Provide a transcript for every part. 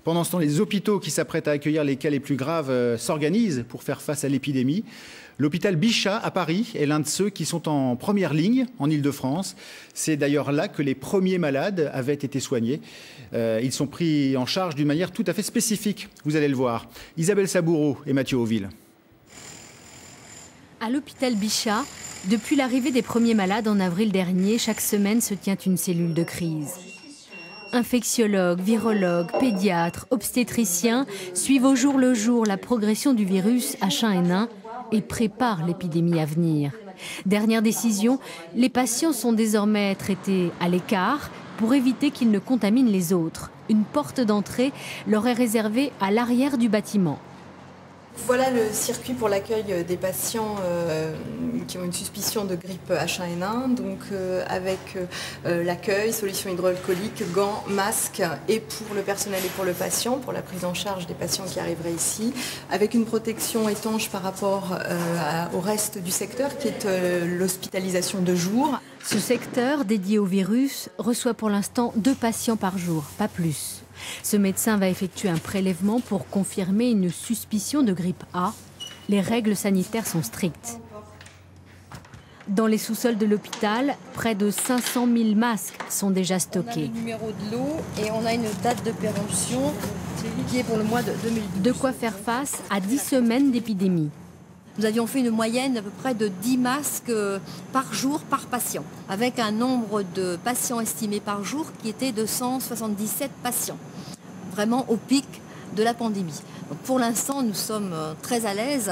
Pendant ce temps, les hôpitaux qui s'apprêtent à accueillir les cas les plus graves s'organisent pour faire face à l'épidémie. L'hôpital Bichat à Paris est l'un de ceux qui sont en première ligne en Île-de-France. C'est d'ailleurs là que les premiers malades avaient été soignés. Ils sont pris en charge d'une manière tout à fait spécifique, vous allez le voir. Isabelle Saboureau et Mathieu Auville. À l'hôpital Bichat, depuis l'arrivée des premiers malades en avril dernier, chaque semaine se tient une cellule de crise. Infectiologues, virologues, pédiatres, obstétriciens suivent au jour le jour la progression du virus H1N1 et préparent l'épidémie à venir. Dernière décision, les patients sont désormais traités à l'écart pour éviter qu'ils ne contaminent les autres. Une porte d'entrée leur est réservée à l'arrière du bâtiment. Voilà le circuit pour l'accueil des patients qui ont une suspicion de grippe H1N1, donc avec l'accueil, solution hydroalcoolique, gants, masques, et pour le personnel et pour le patient, pour la prise en charge des patients qui arriveraient ici, avec une protection étanche par rapport au reste du secteur qui est l'hospitalisation de jour. Ce secteur dédié au virus reçoit pour l'instant 2 patients par jour, pas plus. Ce médecin va effectuer un prélèvement pour confirmer une suspicion de grippe A. Les règles sanitaires sont strictes. Dans les sous-sols de l'hôpital, près de 500 000 masques sont déjà stockés. On a le numéro de lot et on a une date de péremption qui est pour le mois de 2012. De quoi faire face à 10 semaines d'épidémie. Nous avions fait une moyenne à peu près de 10 masques par jour par patient, avec un nombre de patients estimés par jour qui était de 177 patients, vraiment au pic de la pandémie. Donc pour l'instant, nous sommes très à l'aise.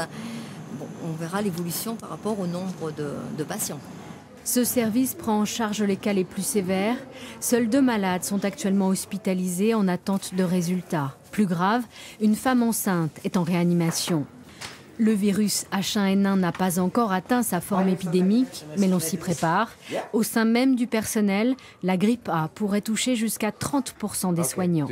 Bon, on verra l'évolution par rapport au nombre de patients. Ce service prend en charge les cas les plus sévères. Seuls 2 malades sont actuellement hospitalisés en attente de résultats. Plus grave, une femme enceinte est en réanimation. Le virus H1N1 n'a pas encore atteint sa forme épidémique, mais l'on s'y prépare. Au sein même du personnel, la grippe A pourrait toucher jusqu'à 30% des soignants.